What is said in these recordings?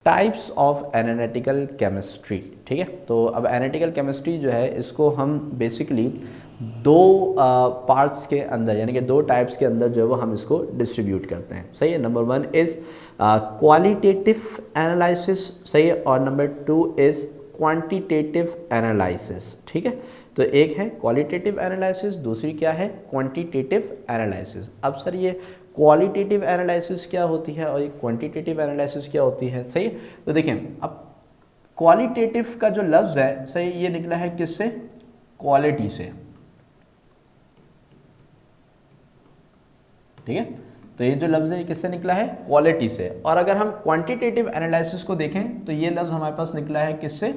Types of analytical chemistry. ठीक है, तो अब एनालिटिकल केमिस्ट्री जो है इसको हम बेसिकली दो पार्ट्स के अंदर यानी कि दो टाइप्स के अंदर जो है वो हम इसको डिस्ट्रीब्यूट करते हैं। सही है, number one is qualitative analysis, सही है, और number two is quantitative analysis. ठीक है, तो एक है क्वालिटेटिव एनालिसिस, दूसरी क्या है क्वांटिटेटिव एनालिसिस। अब सर ये क्वालिटेटिव एनालिसिस क्या होती है और ये क्वांटिटेटिव एनालिसिस क्या होती है? सही है, तो देखें अब क्वालिटेटिव का जो लफ्ज़ है, सही, ये निकला है किससे? क्वालिटी से। ठीक है, तो ये जो लफ्ज़ है ये किससे निकला है? क्वालिटी से। और अगर हम क्वांटिटेटिव एनालिसिस को देखें तो ये लफ्ज़ हमारे पास निकला है किससे?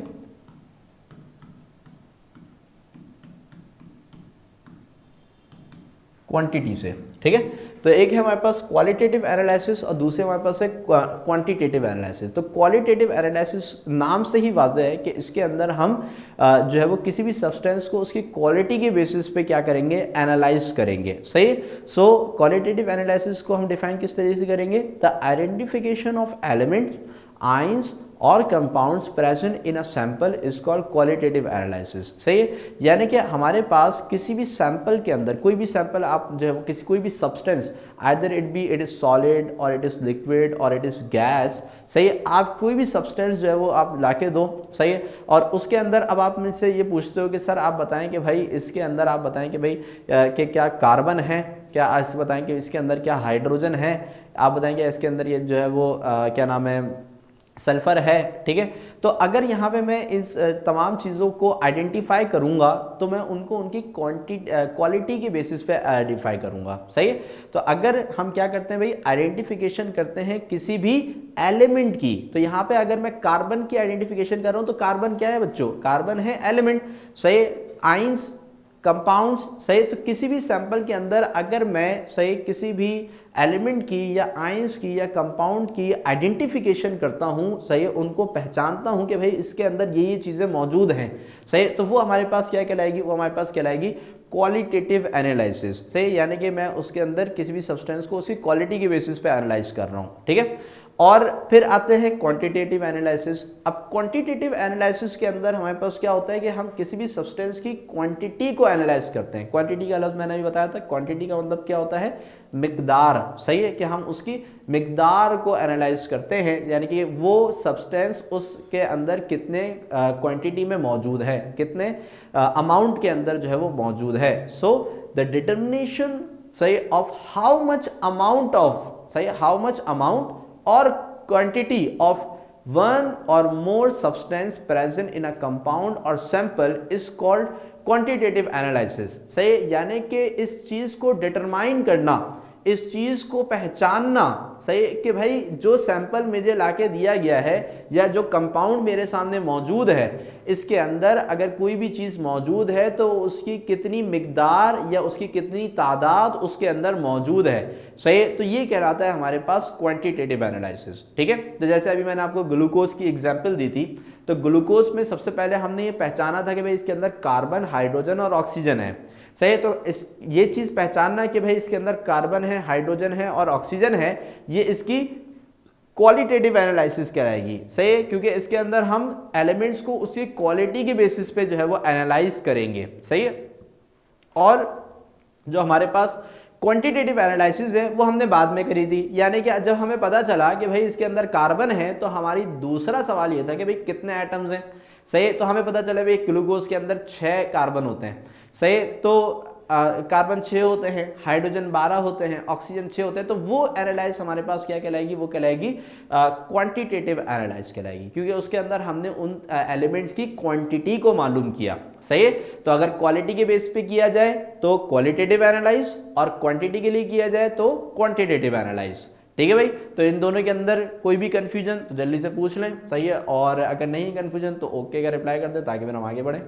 क्वांटिटी से। ठीक है, तो एक है हमारे पास क्वालिटेटिव एनालिसिस और दूसरे हमारे पास है क्वांटिटेटिव एनालिसिस। तो क्वालिटेटिव एनालिसिस नाम से ही वाज़ेह है कि इसके अंदर हम जो है वो किसी भी सब्सटेंस को उसकी क्वालिटी के बेसिस पे क्या करेंगे? एनालाइज करेंगे। सही। सो क्वालिटेटिव एनालिसिस को हम डिफाइन किस तरीके से करेंगे? The identification of elements, ions और compounds present in a sample is called qualitative analysis. सही है, यानी कि हमारे पास किसी भी सैंपल के अंदर, कोई भी सैंपल आप जो है वो किसी कोई भी substance, either it is solid और इट इज लिक्विड और इट इज गैस, सही है, आप कोई भी सब्सटेंस जो है वो आप लाके दो, सही है, और उसके अंदर अब आप मुझसे ये पूछते हो कि सर आप बताएं कि भाई इसके अंदर आप बताएं कि भाई कि क्या कार्बन है, क्या ऐसे बताएं कि इसके अंदर क्या हाइड्रोजन है, आप बताएं कि इसके अंदर ये जो है वो क्या नाम है, सल्फर है। ठीक है, तो अगर यहाँ पे मैं इस तमाम चीज़ों को आइडेंटिफाई करूँगा तो मैं उनको उनकी क्वालिटी के बेसिस पे आइडेंटिफाई करूँगा। सही है, तो अगर हम क्या करते हैं भाई, आइडेंटिफिकेशन करते हैं किसी भी एलिमेंट की, तो यहाँ पे अगर मैं कार्बन की आइडेंटिफिकेशन कर रहा हूँ तो कार्बन क्या है बच्चों? कार्बन है एलिमेंट। सही, आइंस, कंपाउंड्स, सही, तो किसी भी सैंपल के अंदर अगर मैं, सही, किसी भी एलिमेंट की या आयंस की या कंपाउंड की आइडेंटिफिकेशन करता हूं, सही, उनको पहचानता हूं कि भाई इसके अंदर ये चीज़ें मौजूद हैं, सही, तो वो हमारे पास क्या कहलाएगी? वो हमारे पास कहलाएगी क्वालिटेटिव एनालिसिस। सही, यानी कि मैं उसके अंदर किसी भी सब्सटेंस को उसकी क्वालिटी के बेसिस पे एनालाइज कर रहा हूँ। ठीक है, और फिर आते हैं क्वांटिटेटिव एनालिसिस। अब क्वांटिटेटिव एनालिसिस के अंदर हमारे पास क्या होता है कि हम किसी भी सब्सटेंस की क्वांटिटी को एनालाइज करते हैं। क्वांटिटी का लफ्ज़ मैंने भी बताया था, क्वांटिटी का मतलब क्या होता है? मिकदार। सही है, कि हम उसकी मिकदार को एनालाइज करते हैं, यानी कि वो सब्सटेंस उसके अंदर कितने क्वांटिटी में मौजूद है, कितने अमाउंट के अंदर जो है वो मौजूद है। सो द डिटर्मिनेशन, सही, of how much amount of, सही, how much amount or quantity of one or more substance present in a compound or sample is called quantitative analysis। सही, यानी कि इस चीज को डिटरमाइन करना, इस चीज को पहचानना, सही, कि भाई जो सैंपल मुझे लाके दिया गया है या जो कंपाउंड मेरे सामने मौजूद है, इसके अंदर अगर कोई भी चीज़ मौजूद है तो उसकी कितनी मिकदार या उसकी कितनी तादाद उसके अंदर मौजूद है। सही, तो ये कहलाता है हमारे पास क्वांटिटेटिव एनालिसिस। ठीक है, तो जैसे अभी मैंने आपको ग्लूकोज की एग्जाम्पल दी थी, तो ग्लूकोज में सबसे पहले हमने ये पहचाना था कि भाई इसके अंदर कार्बन, हाइड्रोजन और ऑक्सीजन है। सही, तो ये चीज़ पहचानना कि भाई इसके अंदर कार्बन है, हाइड्रोजन है और ऑक्सीजन है, ये इसकी क्वालिटेटिव एनालिसिस कहलाएगी। सही, क्योंकि इसके अंदर हम एलिमेंट्स को उसकी क्वालिटी के बेसिस पे जो है वो एनालाइज करेंगे। सही है, और जो हमारे पास क्वांटिटेटिव एनालिसिस है वो हमने बाद में करी थी, यानी कि जब हमें पता चला कि भाई इसके अंदर कार्बन है तो हमारी दूसरा सवाल ये था कि भाई कितने एटम्स हैं। सही, तो हमें पता चला भाई ग्लूकोज के अंदर 6 कार्बन होते हैं। सही, तो कार्बन 6 होते हैं, हाइड्रोजन 12 होते हैं, ऑक्सीजन 6 होते हैं, तो वो एनालाइज हमारे पास क्या कहलाएगी? वो कहलाएगी क्वांटिटेटिव एनालाइज कहलाएगी, क्योंकि उसके अंदर हमने उन एलिमेंट्स की क्वांटिटी को मालूम किया। सही है, तो अगर क्वालिटी के बेस पे किया जाए तो क्वालिटेटिव एनालाइज और क्वांटिटी के लिए किया जाए तो क्वांटिटेटिव एनालाइज। ठीक है भाई, तो इन दोनों के अंदर कोई भी कंफ्यूजन तो जल्दी से पूछ लें। सही है, और अगर नहीं कंफ्यूजन तो ओके का रिप्लाई कर दे ताकि फिर हम आगे बढ़ें।